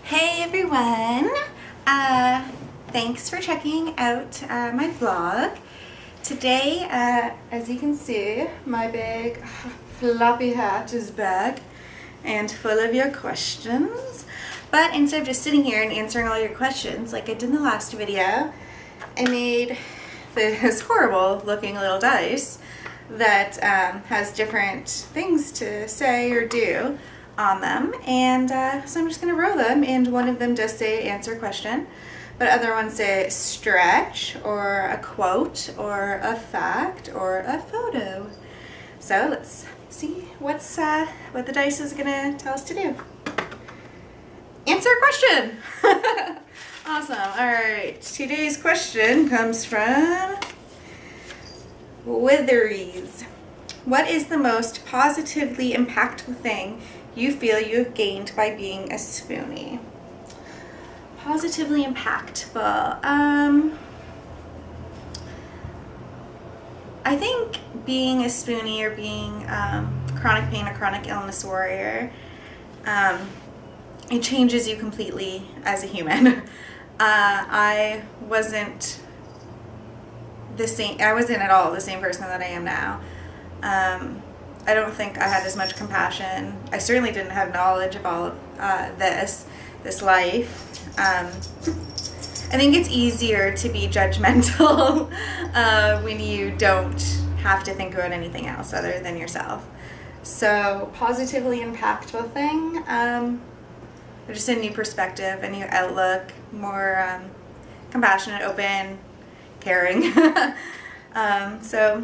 Hey everyone! Thanks for checking out my vlog. Today, as you can see, my big floppy hat is back and full of your questions. But instead of just sitting here and answering all your questions like I did in the last video, I made this horrible looking little dice that has different things to say or do on them, and so I'm just going to roll them, and one of them does say answer a question, but other ones say stretch or a quote or a fact or a photo. So let's see what the dice is going to tell us to do. Answer a question! Awesome. Alright, today's question comes from Witheries. What is the most positively impactful thing you feel you have gained by being a spoonie? Positively impactful. I think being a spoonie or being chronic pain or chronic illness warrior, it changes you completely as a human. I wasn't at all the same person that I am now. I don't think I had as much compassion. I certainly didn't have knowledge of all of this life. I think it's easier to be judgmental when you don't have to think about anything else other than yourself. So positively impactful thing, just a new perspective, a new outlook, more compassionate, open, caring. So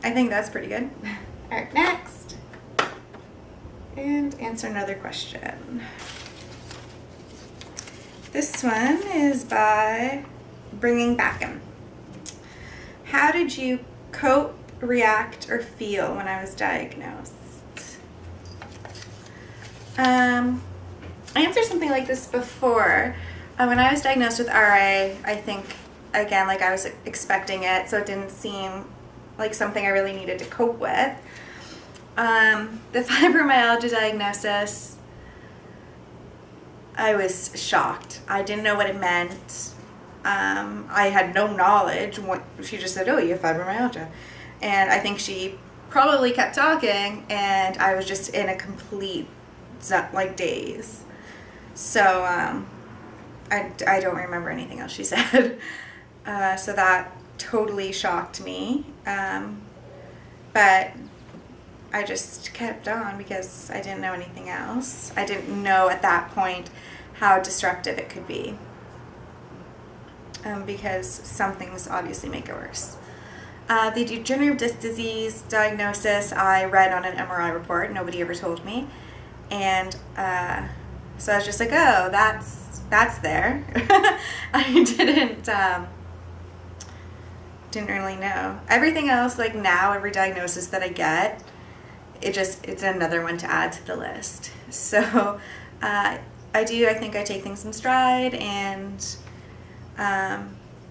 I think that's pretty good. All right, next. And answer another question. This one is by Bringing Back Him. How did you cope, react, or feel when I was diagnosed? I answered something like this before. When I was diagnosed with RA, I think, again, like I was expecting it, so it didn't seem like something I really needed to cope with. The fibromyalgia diagnosis, I was shocked. I didn't know what it meant. I had no knowledge. She just said, oh, you have fibromyalgia. And I think she probably kept talking, and I was just in a complete, daze. So I don't remember anything else she said. So that totally shocked me. But I just kept on because I didn't know anything else. I didn't know at that point how destructive it could be. Because some things obviously make it worse. The degenerative disc disease diagnosis I read on an MRI report. Nobody ever told me. And so I was just like, oh, that's there. I didn't really know. Everything else, like now, every diagnosis that I get, it's another one to add to the list. So I think I take things in stride and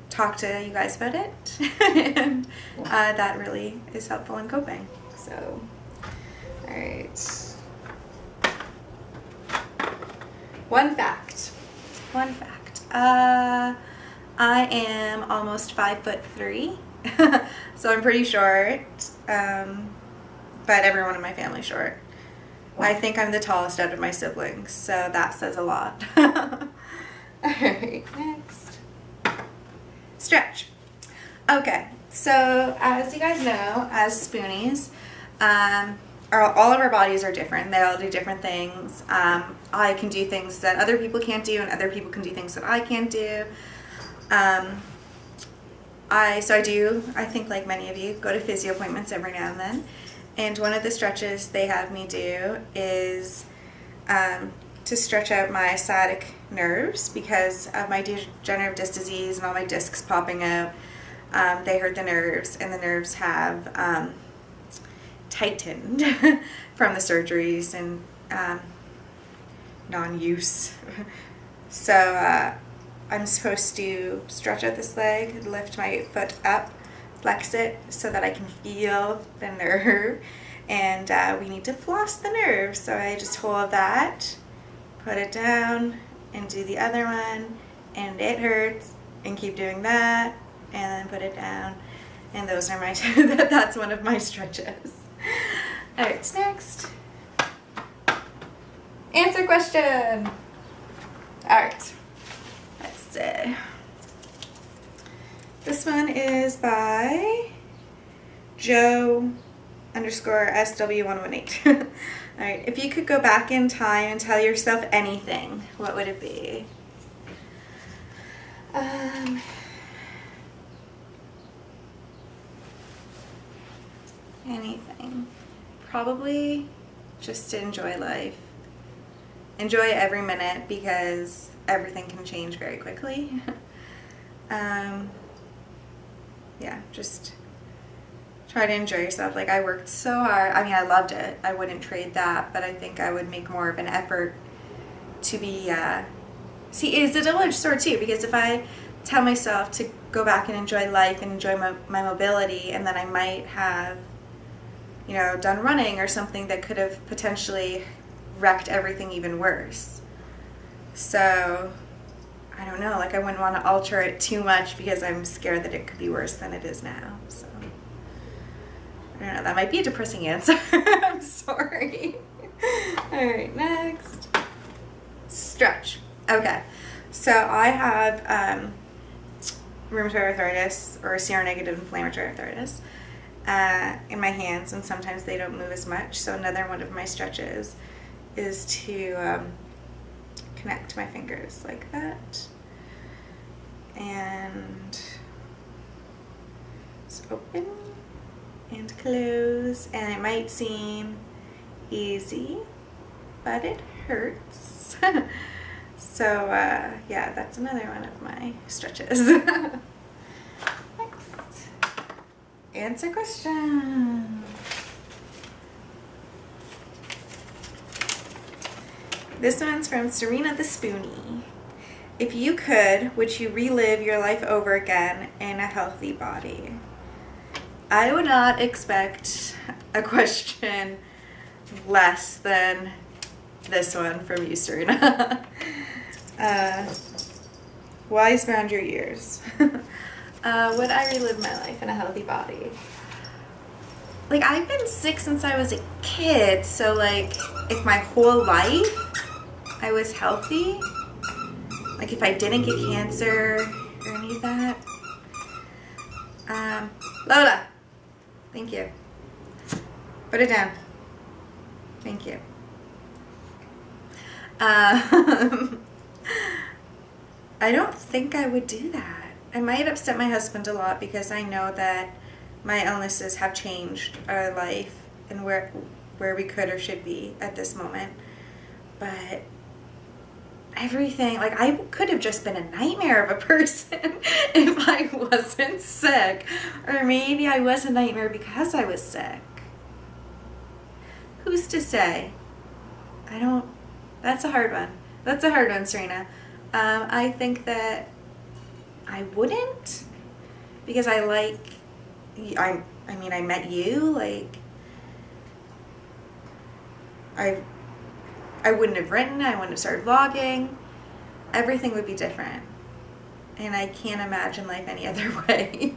talk to you guys about it. And that really is helpful in coping. So, all right. One fact. I am almost 5'3", so I'm pretty short, but everyone in my family's short. I think I'm the tallest out of my siblings, so that says a lot. Alright, next. Stretch. Okay, so as you guys know, as spoonies, all of our bodies are different. They all do different things. I can do things that other people can't do, and other people can do things that I can't do. I think like many of you, go to physio appointments every now and then. And one of the stretches they have me do is to stretch out my sciatic nerves because of my degenerative disc disease and all my discs popping out. They hurt the nerves, and the nerves have tightened from the surgeries and non-use. So I'm supposed to stretch out this leg, lift my foot up, flex it so that I can feel the nerve, and we need to floss the nerve. So I just hold that, put it down, and do the other one, and it hurts, and keep doing that, and then put it down. And those are my, that's one of my stretches. All right, next. Answer question. All right, let's see. This one is by Joe_SW118. All right, if you could go back in time and tell yourself anything, what would it be? Anything. Probably just to enjoy life. Enjoy every minute because everything can change very quickly. Yeah, just try to enjoy yourself. Like, I worked so hard. I mean, I loved it. I wouldn't trade that, but I think I would make more of an effort to be, see, it's a double-edged sword too, because if I tell myself to go back and enjoy life and enjoy my mobility, and then I might have, you know, done running or something that could have potentially wrecked everything even worse. So, I don't know, like I wouldn't want to alter it too much because I'm scared that it could be worse than it is now. So, I don't know, that might be a depressing answer. I'm sorry. All right, next. Stretch. Okay, so I have rheumatoid arthritis or seronegative inflammatory arthritis in my hands, and sometimes they don't move as much. So another one of my stretches is to connect my fingers like that, and just open and close. And it might seem easy, but it hurts. So yeah, that's another one of my stretches. Next, answer question. This one's from Serena the Spoonie. If you could, would you relive your life over again in a healthy body? I would not expect a question less than this one from you, Serena. Wise beyond your years. Would I relive my life in a healthy body? Like, I've been sick since I was a kid, so like, if my whole life I was healthy, like if I didn't get cancer or any of that. Lola, thank you. Put it down. Thank you. I don't think I would do that. I might upset my husband a lot because I know that my illnesses have changed our life and where we could or should be at this moment. But everything, like, I could have just been a nightmare of a person if I wasn't sick. Or maybe I was a nightmare because I was sick. Who's to say? That's a hard one. That's a hard one, Serena. I think that I wouldn't, because I met you, like, I wouldn't have written, I wouldn't have started vlogging. Everything would be different. And I can't imagine life any other way.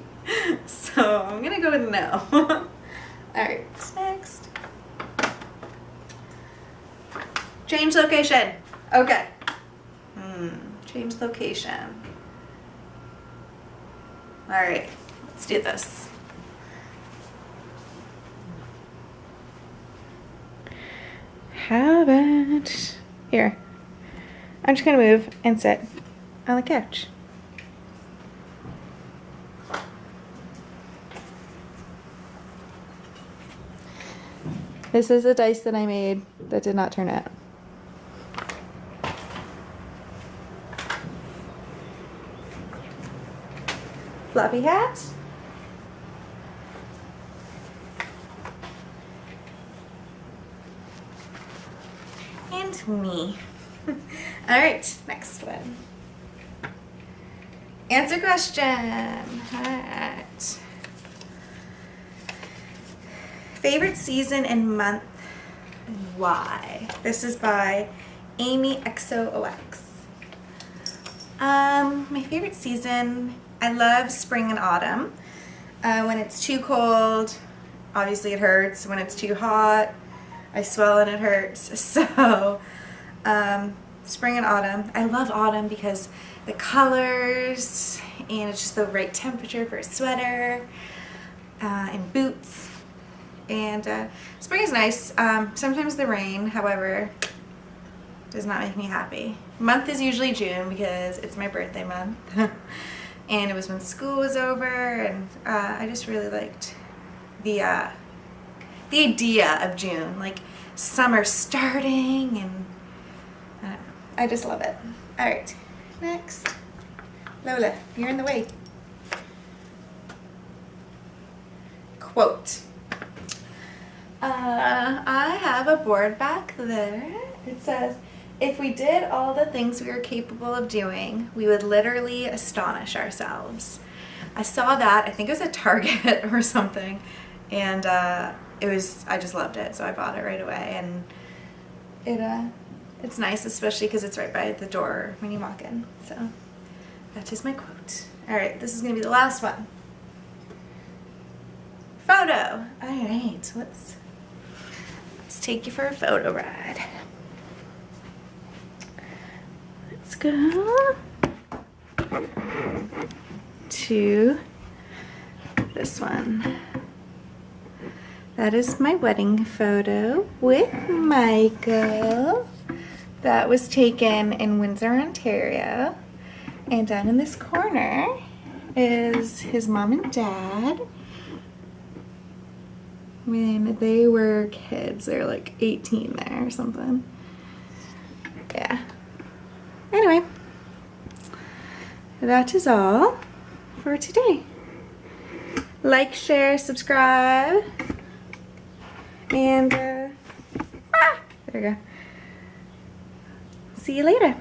So I'm gonna go with no. Alright, next. Change location. Okay. Change location. Alright, let's do this. How about here? I'm just gonna move and sit on the couch. This is a dice that I made that did not turn out. Fluffy hat. And me. All right, next one. Answer question. All right. Favorite season and month and why? This is by Amy XOOX. My favorite season, I love spring and autumn. When it's too cold, obviously it hurts. When it's too hot, I swell and it hurts. So, spring and autumn. I love autumn because the colors and it's just the right temperature for a sweater and boots. And spring is nice. Sometimes the rain, however, does not make me happy. Month is usually June because it's my birthday month. And it was when school was over, and I just really liked the idea of June, like summer starting, and I don't know, I just love it. All right, next. Lola, you're in the way. Quote. I have a board back there. It says, if we did all the things we were capable of doing, we would literally astonish ourselves. I saw that, I think it was at Target or something, and I just loved it, so I bought it right away. And it's nice, especially because it's right by the door when you walk in. So that is my quote. All right, this is gonna be the last one. Photo. All right, let's take you for a photo ride. Let's go to this one. That is my wedding photo with Michael. That was taken in Windsor, Ontario. And down in this corner is his mom and dad when they were kids. They were like 18 there or something. Yeah. Anyway, that is all for today. Like, share, subscribe, and there we go. See you later.